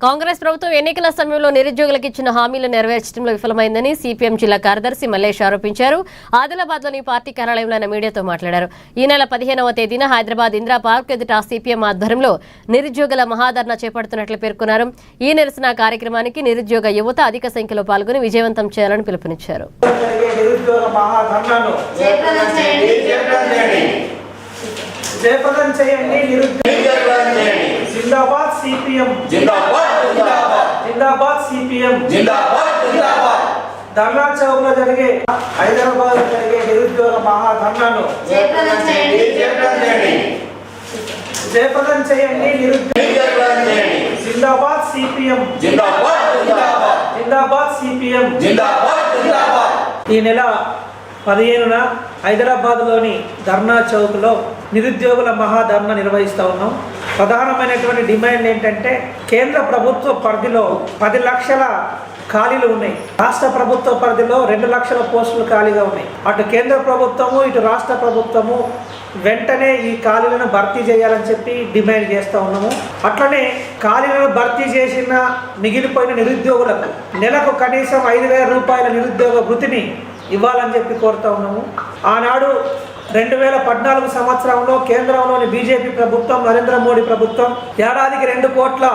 కాంగ్రెస్ ప్రభుత్వం ఎన్నికల సమయంలో నిరుద్యోగులకు ఇచ్చిన హామీలు నెరవేర్చడంలో విఫలమైందని సిపిఎం జిల్లా కార్యదర్శి మల్లేష్ ఆరోపించారు. ఆదిలాబాద్లోని పార్టీ కార్యాలయంలో ఆయన మీడియాతో మాట్లాడారు. ఈ నెల 15వ తేదీన హైదరాబాద్ ఇందిరా పార్క్ ఎదుట సిపిఎం ఆధ్వర్యంలో నిరుద్యోగుల మహాధర్నా చేపడుతున్నట్లు పేర్కొన్నారు. ఈ నిరసన కార్యక్రమానికి నిరుద్యోగ యువత అధిక సంఖ్యలో పాల్గొని విజయవంతం చేయాలని పిలుపునిచ్చారు. जिंदाबाद सीपीएम जिंदाबाद जिंदाबाद जिंदाबाद सीपीएम जिंदाबाद जिंदाबाद धरना चौक లో జరిగే హైదరాబాద్ లో జరిగే నిరుద్యోగ మహాధర్నాను జయప్రదం చేయండి जिंदाबाद सीपीएम जिंदाबाद जिंदाबाद जिंदाबाद सीपीएम जिंदाबाद जिंदाबाद ఈ నెల 15న హైదరాబాద్లోని ధర్నా చౌక్లో నిరుద్యోగుల మహాధర్నా నిర్వహిస్తూ ఉన్నాం. ప్రధానమైనటువంటి డిమాండ్ ఏంటంటే కేంద్ర ప్రభుత్వ పరిధిలో 10 లక్షల ఖాళీలు ఉన్నాయి. రాష్ట్ర ప్రభుత్వ పరిధిలో 2 లక్షల పోస్టులు ఖాళీగా ఉన్నాయి. అటు కేంద్ర ప్రభుత్వము ఇటు రాష్ట్ర ప్రభుత్వము వెంటనే ఈ ఖాళీలను భర్తీ చేయాలని చెప్పి డిమాండ్ చేస్తూ ఉన్నాము. అట్లనే ఖాళీలను భర్తీ చేసిన మిగిలిపోయిన నిరుద్యోగులకు నెలకు కనీసం 5,000 రూపాయల నిరుద్యోగ వృత్తిని ఇవ్వాలని చెప్పి కోరుతా ఉన్నాము. ఆనాడు 2014 సంవత్సరంలో కేంద్రంలోని బీజేపీ ప్రభుత్వం నరేంద్ర మోడీ ప్రభుత్వం ఏడాదికి 2 కోట్ల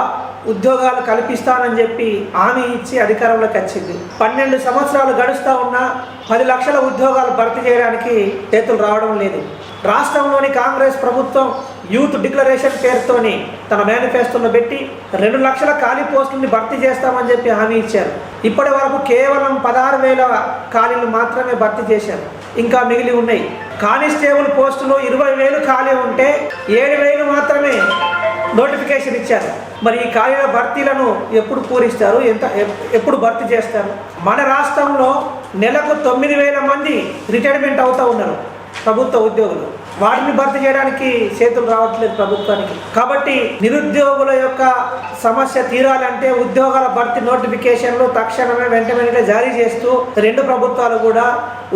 ఉద్యోగాలు కల్పిస్తానని చెప్పి హామీ ఇచ్చి అధికారంలోకి వచ్చింది. 12 సంవత్సరాలు గడుస్తూ ఉన్నా 10 లక్షల ఉద్యోగాలు భర్తీ చేయడానికి చేతులు రావడం లేదు. రాష్ట్రంలోని కాంగ్రెస్ ప్రభుత్వం యూత్ డిక్లరేషన్ పేరుతోని తన మేనిఫెస్టోలో పెట్టి 2 లక్షల ఖాళీ పోస్టులని భర్తీ చేస్తామని చెప్పి హామీ ఇచ్చారు. ఇప్పటి వరకు కేవలం 16,000 ఖాళీలు మాత్రమే భర్తీ చేశారు. ఇంకా మిగిలి ఉన్నాయి. కానిస్టేబుల్ పోస్టులు 20,000 ఖాళీ ఉంటే 7,000 మాత్రమే నోటిఫికేషన్ ఇచ్చారు. మరి ఈ ఖాళీల భర్తీలను ఎప్పుడు పూరిస్తారు, ఎప్పుడు భర్తీ చేస్తారు? మన రాష్ట్రంలో నెలకు 9,000 మంది రిటైర్మెంట్ అవుతూ ఉన్నారు ప్రభుత్వ ఉద్యోగులు. వాటిని భర్తీ చేయడానికి చేతులు రావట్లేదు ప్రభుత్వానికి. కాబట్టి నిరుద్యోగుల యొక్క సమస్య తీరాలంటే ఉద్యోగాల భర్తీ నోటిఫికేషన్లు తక్షణమే వెంటనే జారీ చేస్తూ 2 ప్రభుత్వాలు కూడా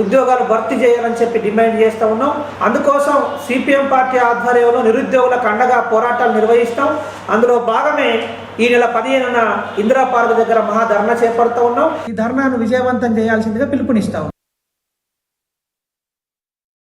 ఉద్యోగాలు భర్తీ చేయాలని చెప్పి డిమాండ్ చేస్తూ ఉన్నాం. అందుకోసం సిపిఎం పార్టీ ఆధ్వర్యంలో నిరుద్యోగులకు అండగా పోరాటాలు నిర్వహిస్తాం. అందులో భాగమే ఈ నెల 15న ఇందిరా పార్క్ దగ్గర మహాధర్నా చేపడుతూ ఉన్నాం. ఈ ధర్నాను విజయవంతం చేయాల్సిందిగా పిలుపునిస్తాం.